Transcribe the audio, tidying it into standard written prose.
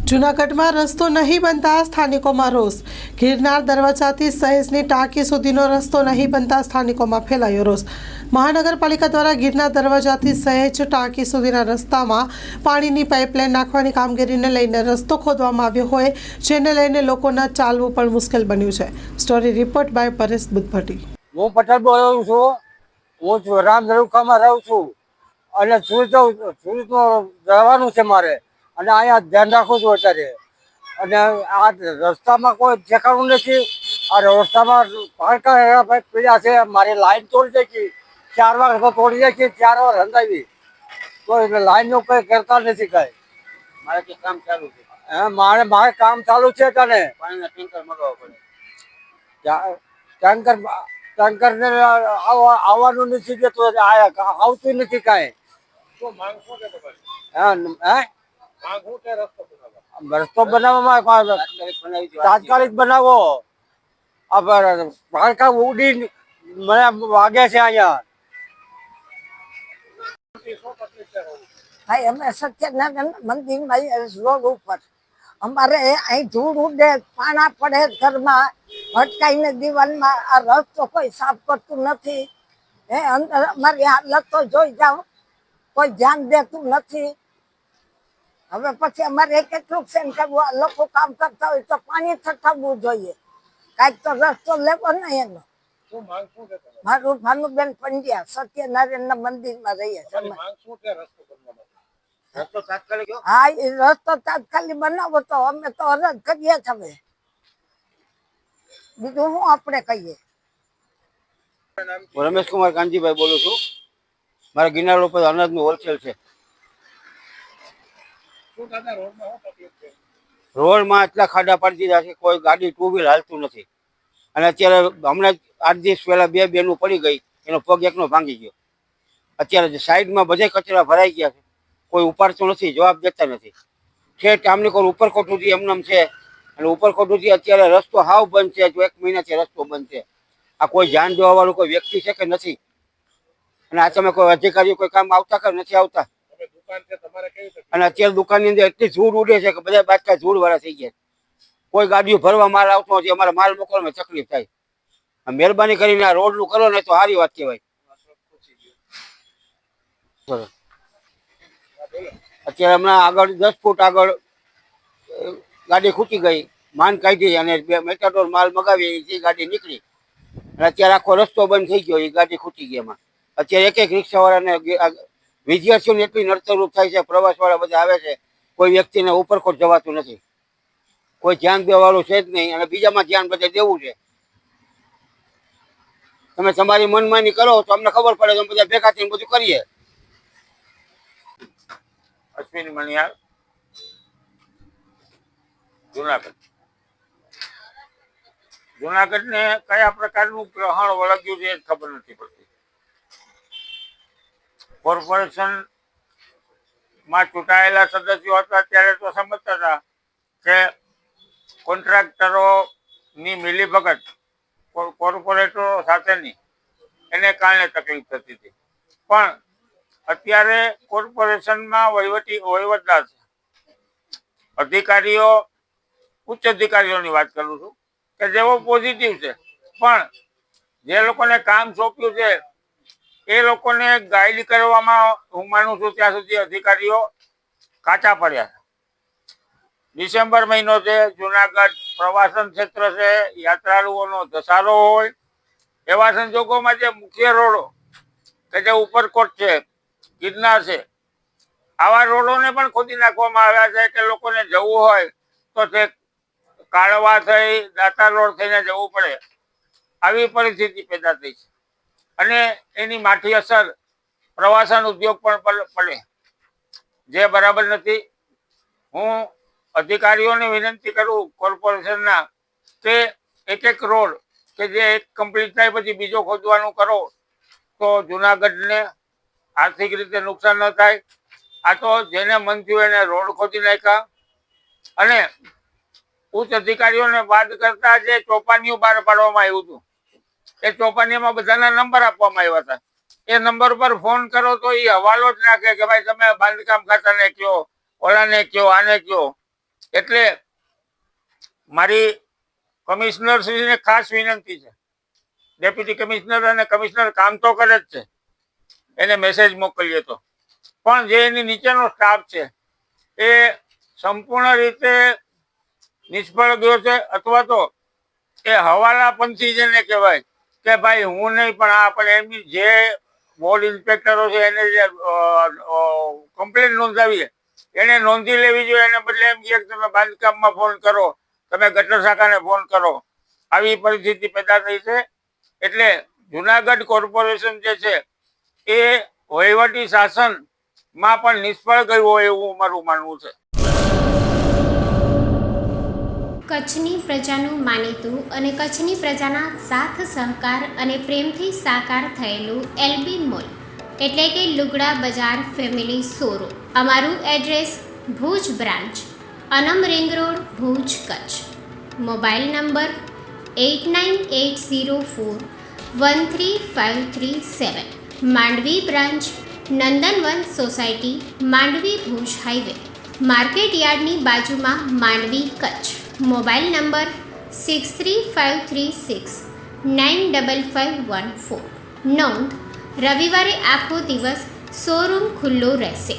જૂનાગઢમાં રસ્તો નહીં બનતા સ્થાનિકોમાં રોષ। ગિરનાર દરવાજાથી સહેજની ટાંકી સુધીનો રસ્તો નહીં બનતા સ્થાનિકોમાં ફેલાયો રોષ। મહાનગરપાલિકા દ્વારા ગિરનાર દરવાજાથી સહેજ ટાંકી સુધીના રસ્તામાં પાણીની પાઇપલાઇન નાખવાની કામગીરીને લઈને રસ્તો ખોદવામાં આવ્યો હોય, જેને લઈને લોકોના ચાલવું પણ મુશ્કેલ બન્યું છે। Story report by Paresh Buddhabhatti. હું પટેલ બોલું છું। હું રામધરુખામાં રહું છું અને સુરતમાં જવાનું છે મારે, અને અહીંયા ધ્યાન રાખું છું અત્યારે। અને આ રસ્તામાં કોઈ ઠેકાણું નથી। આ રસ્તામાં પાડકા પીડ્યા છે। મારી લાઈન તોડી નાખી, 4 વાર તો તોડી નાખી, 4 વાર હંધાવી, તો લાઈનનું કંઈ કરતા નથી કાંઈ। મારે કે કામ ચાલુ છે, મારે કામ ચાલુ છે તને પાણીના ટેન્કર મગાવવા પડે। ટેન્કરને આવવાનું નથી દેતું, આવતું નથી કાંઈ। રસ્તો બનાવવામાં તાત્કાલિક બનાવો। પાડકા ઉડી મને વાગે છે અહીંયા। ભાઈ અમે સત્યનારાયણ મંદિરમાં રોડ ઉપર અમારે અહીં ધૂળ ઉડે, પાણા પડે, ઘરમાં ભટકાઈને દિવાલમાં આ રસ્તો કોઈ સાફ કરતું નથી। અંદર અમારી હાલત તો જોઈ જાઓ, કોઈ ધ્યાન દેતું નથી। હવે પછી અમારે કેટલું સેન કરવું? આ લોકો કામ કરતા હોય તો પાણી ઠઠાવવું જોઈએ, કાંઈક તો રસ્તો લેવો ને એનો। મારું ભાનુબેન પંડ્યા સત્યનારાયણ મંદિરમાં રહીએ છીએ। રસ્તો તાત્કાલિક હા, એ રસ્તો તાત્કાલિક બનાવો તો અમે તો અરજ કરીએ જ। હવે બીજું શું આપણે કહીએ? હું રમેશ કુમાર કાંજીભાઈ બોલું છું। મારા ગિરનાર ઉપર અનાજનું હોલસેલ છે। રોડમાં એટલા ખાડા પાડી દીધા છે, કોઈ ગાડી 2 વ્હીલ હાલતું નથી। અને અત્યારે હમણાં જ 8 દિવસ પહેલા 2 બેનું પડી ગઈ, એનો પગ એકનો ભાંગી ગયો। અત્યારે સાઈડમાં બધે કચરા ભરાઈ ગયા છે, કોઈ ઉપાડતું નથી, જવાબ દેતા નથી। ઠેઠ આમની ઉપરકોટ સુધી એમનામ છે, અને ઉપરકોટ સુધી અત્યારે રસ્તો હાવ બંધ છે। જો 1 મહિનાથી રસ્તો બંધ છે। આ કોઈ ધ્યાન દેવા વાળું કોઈ વ્યક્તિ છે કે નથી? અને આ તમે કોઈ અધિકારીઓ કોઈ કામ આવતા કે નથી આવતા? અને અત્યારે દુકાનની અંદર એટલી ધૂળ ઉડે છે કે બધા બાટકા ધૂળ વાળા થઈ ગયા। કોઈ ગાડીઓ ભરવા માલ આવતો નથી, અમારે માલ મોકલવામાં તકલીફ થાય। મહેરબાની કરીને આ રોડનું કરો ને તો સારી વાત કહેવાય। અત્યારે હમણાં આગળ 10 ફૂટ આગળ ગાડી ખૂટી ગઈ, માન કાઢી અને મેટાડોર માલ મગાવી, એ ગાડી નીકળી, અને અત્યારે આખો રસ્તો બંધ થઈ ગયો, એ ગાડી ખૂટી ગઈ। એમાં અત્યારે એક રિક્ષાવાળાને વિદ્યાર્થીઓને એટલી નડતરરૂપ થાય છે। પ્રવાસવાળા બધા આવે છે, કોઈ વ્યક્તિને ઉપરકોટ જવાતું નથી, કોઈ ધ્યાન દેવાવાળું છે જ નહીં, અને બીજામાં ધ્યાન બધે દેવું છે। તમે તમારી મનમાની કરો તો અમને ખબર પડે, તો બધા ભેગા થઈને બધું કરીએ। અશ્વિન મણિયાર, જુનાગઢ ને કયા પ્રકારનું ગ્રહણ વળગ્યું છે ખબર નથી પડતી। કોર્પોરેશન માં ચૂંટાયેલા સદસ્યો હતા ત્યારે તો સમજતા હતા કે કોન્ટ્રાક્ટરો ની મિલીભગત કોર્પોરેટરો સાથેની, એને કારણે તકલીફ થતી હતી। પણ અત્યારે કોર્પોરેશનમાં વહીવટદાર અધિકારીઓ, ઉચ્ચ અધિકારીઓની વાત કરું છું કે જેઓ પોઝિટિવ છે, પણ જે લોકોને કામ સોંપ્યું છે એ લોકોને ગાઈડ કરવામાં હું માનું છું ત્યાં સુધી અધિકારીઓ કાચા પડ્યા છે। ડિસેમ્બર મહિનો છે, જુનાગઢ પ્રવાસન ક્ષેત્ર છે, યાત્રાળુઓનો ધસારો હોય, એવા સંજોગોમાં જે મુખ્ય રોડો કે જે ઉપરકોટ છે, ગિરનાર છે, આવા રોડોને પણ ખોદી નાખવામાં આવ્યા છે કે લોકોને જવું હોય તો તે કાળવા થઈ, દાતાર રોડ થઈને જવું પડે, આવી પરિસ્થિતિ પેદા થઈ છે। અને એની માઠી અસર પ્રવાસન ઉદ્યોગ પણ પડે, જે બરાબર નથી। હું અધિકારીઓને વિનંતી કરું કોર્પોરેશનના કે એક રોડ કે જે એક કમ્પ્લીટ થાય પછી બીજો ખોદવાનું કરો તો જુનાગઢને આર્થિક રીતે નુકસાન ન થાય। આ તો જેને મન થયું એને રોડ ખોદી નાખ્યા, અને ઉચ્ચ અધિકારીઓને બાદ કરતા જે ચોપાનીઓ બહાર પાડવામાં આવ્યું હતું, એ ચોપાનીમાં બધાના નંબર આપવામાં આવ્યા હતા। એ નંબર પર ફોન કરો તો એ હવાલો જ નાખે કે ભાઈ તમે બાંધકામ ખાતાને કહો, ઓલાને કહો, આને કહો। એટલે મારી કમિશનરશ્રીને ખાસ વિનંતી છે, ડેપ્યુટી કમિશનર અને કમિશનર કામ તો કરે જ છે, એને મેસેજ મોકલીએ તો, પણ જે એની નીચેનો સ્ટાફ છે એ સંપૂર્ણ રીતે નિષ્ફળ ગયો છે, અથવા તો એ હવાલાપંથી જેને કહેવાય કે ભાઈ હું નહીં પણ આ પણ એમની જે બોર્ડ ઇન્સ્પેક્ટરો છે એને જે કમ્પ્લેન નોંધાવીએ એને નોંધી લેવી જોઈએ, એને બદલે એમ કહે કે તમે બાંધકામમાં ફોન કરો, તમે ગટર શાખાને ફોન કરો, આવી પરિસ્થિતિ પેદા થઈ છે. એટલે જુનાગઢ કોર્પોરેશન જે છે એ વહીવટી શાસનમાં પણ નિષ્ફળ ગયું હોય એવું મારું માનવું છે. કચ્છની પ્રજાનું માનીતું અને કચ્છની પ્રજાના સાથ સહકાર અને પ્રેમથી સાકાર થયેલું એલબી મોલ એટલે કે લુગડા બજાર ફેમિલી શોરૂમ. અમારું address Bhuj branch, Anam ring road, Bhuj, Kutch. Mobile number 8980413537. Mandvi branch, Nandanvan society, Mandvi, Bhuj highway, market યાર્ડની બાજુમાં, માંડવી, કચ્છ. Mobile number 6353695514. નોંધ: રવિવારે આખો દિવસ શોરૂમ ખુલ્લો રહેશે.